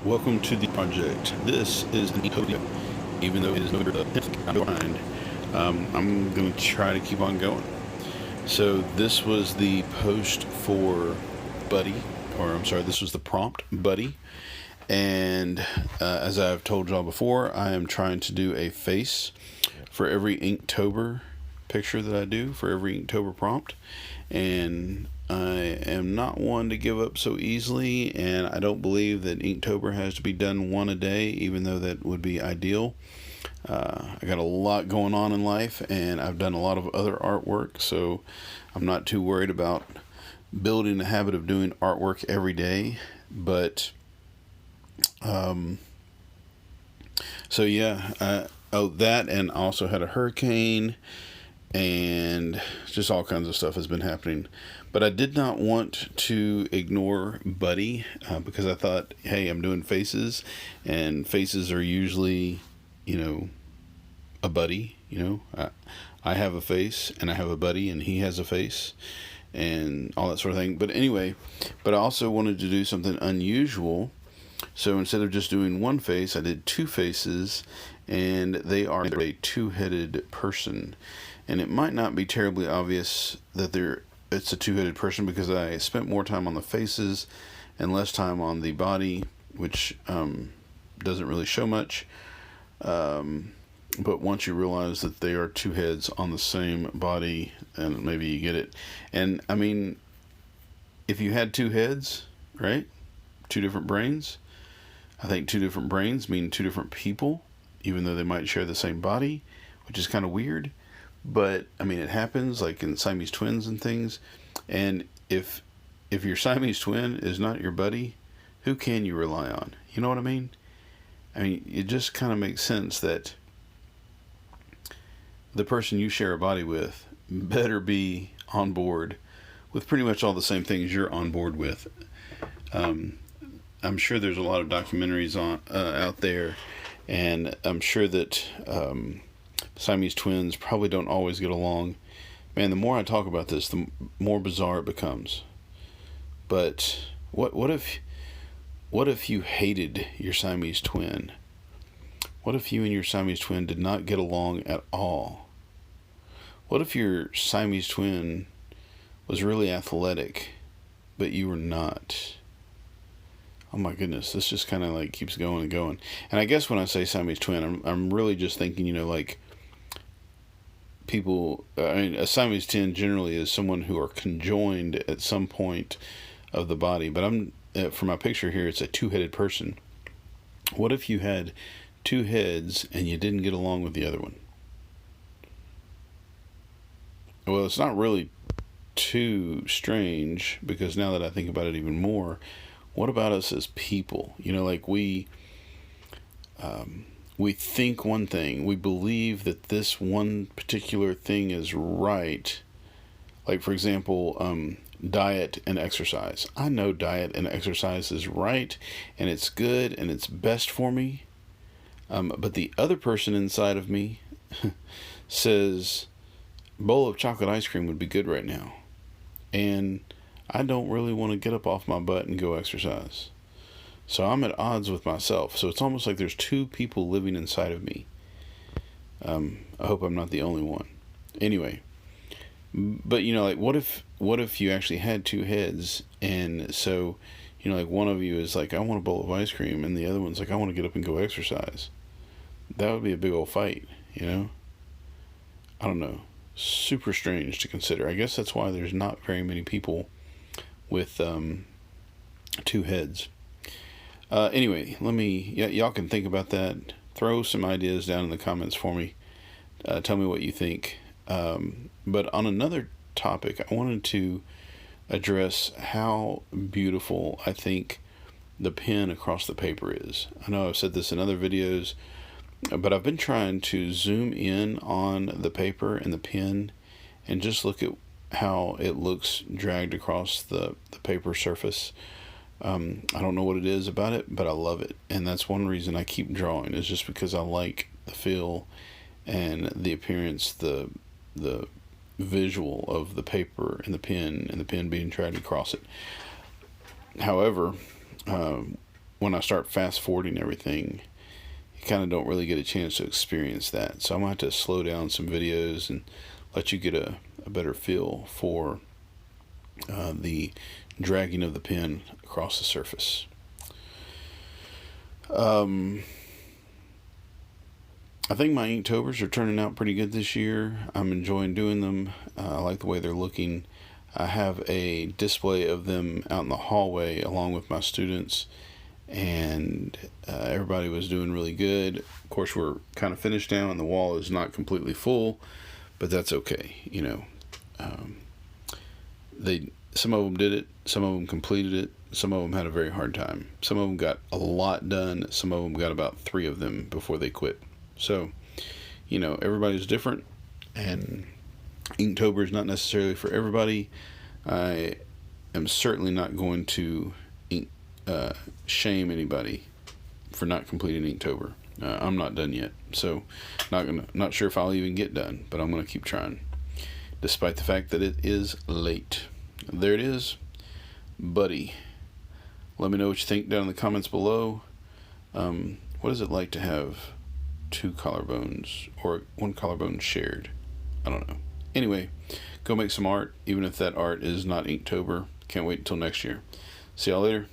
Welcome to the project. This is an inktober, even though it is no behind. I'm going to try to keep on going. So this was the post for Buddy, or I'm sorry, this was the prompt Buddy. And as I've told y'all before, I am trying to do a face for every Inktober picture that I do, for every Inktober prompt. And I am not one to give up so easily, and I don't believe that Inktober has to be done one a day, even though that would be ideal. I got a lot going on in life, and I've done a lot of other artwork, so I'm not too worried about building a habit of doing artwork every day. But so yeah, that, and I also had a hurricane, and just all kinds of stuff has been happening. But I did not want to ignore Buddy because I thought, hey, I'm doing faces, and faces are usually, a buddy. I have a face, and I have a buddy, and he has a face, and all that sort of thing. But anyway, I also wanted to do something unusual. So instead of just doing one face, I did two faces, and they are a two-headed person. And it might not be terribly obvious that it's a two-headed person because I spent more time on the faces and less time on the body, which doesn't really show much. But once you realize that they are two heads on the same body, and maybe you get it. And I mean, if you had two heads, right? Two different brains. I think two different brains mean two different people, even though they might share the same body, which is kind of weird. But I mean, it happens, like in Siamese twins and things. And if your Siamese twin is not your buddy, who can you rely on? You know what I mean? I mean, it just kind of makes sense that the person you share a body with better be on board with pretty much all the same things you're on board with. I'm sure there's a lot of documentaries out there, and I'm sure that Siamese twins probably don't always get along. Man, the more I talk about this, the more bizarre it becomes. But what if you hated your Siamese twin? What if you and your Siamese twin did not get along at all? What if your Siamese twin was really athletic, but you were not? Oh my goodness, this just kind of like keeps going and going. And I guess when I say Siamese twin, I'm really just thinking, like people. I mean, a Siamese twin generally is someone who are conjoined at some point of the body. But for my picture here, it's a two-headed person. What if you had two heads and you didn't get along with the other one? Well, it's not really too strange, because now that I think about it even more, what about us as people? Like we think one thing, we believe that this one particular thing is right. Like, for example, diet and exercise. I know diet and exercise is right, and it's good, and it's best for me. But the other person inside of me says, bowl of chocolate ice cream would be good right now. And I don't really want to get up off my butt and go exercise. So I'm at odds with myself. So it's almost like there's two people living inside of me. I hope I'm not the only one. Anyway, but like what if you actually had two heads, and so like one of you is like, I want a bowl of ice cream, and the other one's like, I want to get up and go exercise. That would be a big old fight. I don't know. Super strange to consider. I guess that's why there's not very many people with two heads. Anyway, y'all can think about that. Throw some ideas down in the comments for me. Tell me what you think. But on another topic, I wanted to address how beautiful I think the pen across the paper is. I know I've said this in other videos, but I've been trying to zoom in on the paper and the pen and just look at how it looks dragged across the paper surface. I don't know what it is about it, but I love it. And that's one reason I keep drawing, is just because I like the feel and the appearance, the visual of the paper and the pen being dragged across it. However, when I start fast forwarding everything, you kind of don't really get a chance to experience that. So I'm going to have to slow down some videos and let you get a better feel for the dragging of the pen across the surface. I think my Inktobers are turning out pretty good this year. I'm enjoying doing them. I like the way they're looking. I have a display of them out in the hallway along with my students, and everybody was doing really good. Of course, we're kind of finished now, and the wall is not completely full, but that's okay. You know, some of them did it, some of them completed it, some of them had a very hard time. Some of them got a lot done. Some of them got about 3 of them before they quit. So, you know, everybody's different, and Inktober is not necessarily for everybody. I am certainly not going to shame anybody for not completing Inktober. I'm not done yet, so not sure if I'll even get done, but I'm gonna keep trying, despite the fact that it is late. There it is, buddy. Let me know what you think down in the comments below. What is it like to have 2 collarbones or 1 collarbone shared? I don't know. Anyway, go make some art, even if that art is not Inktober. Can't wait until next year. See y'all later.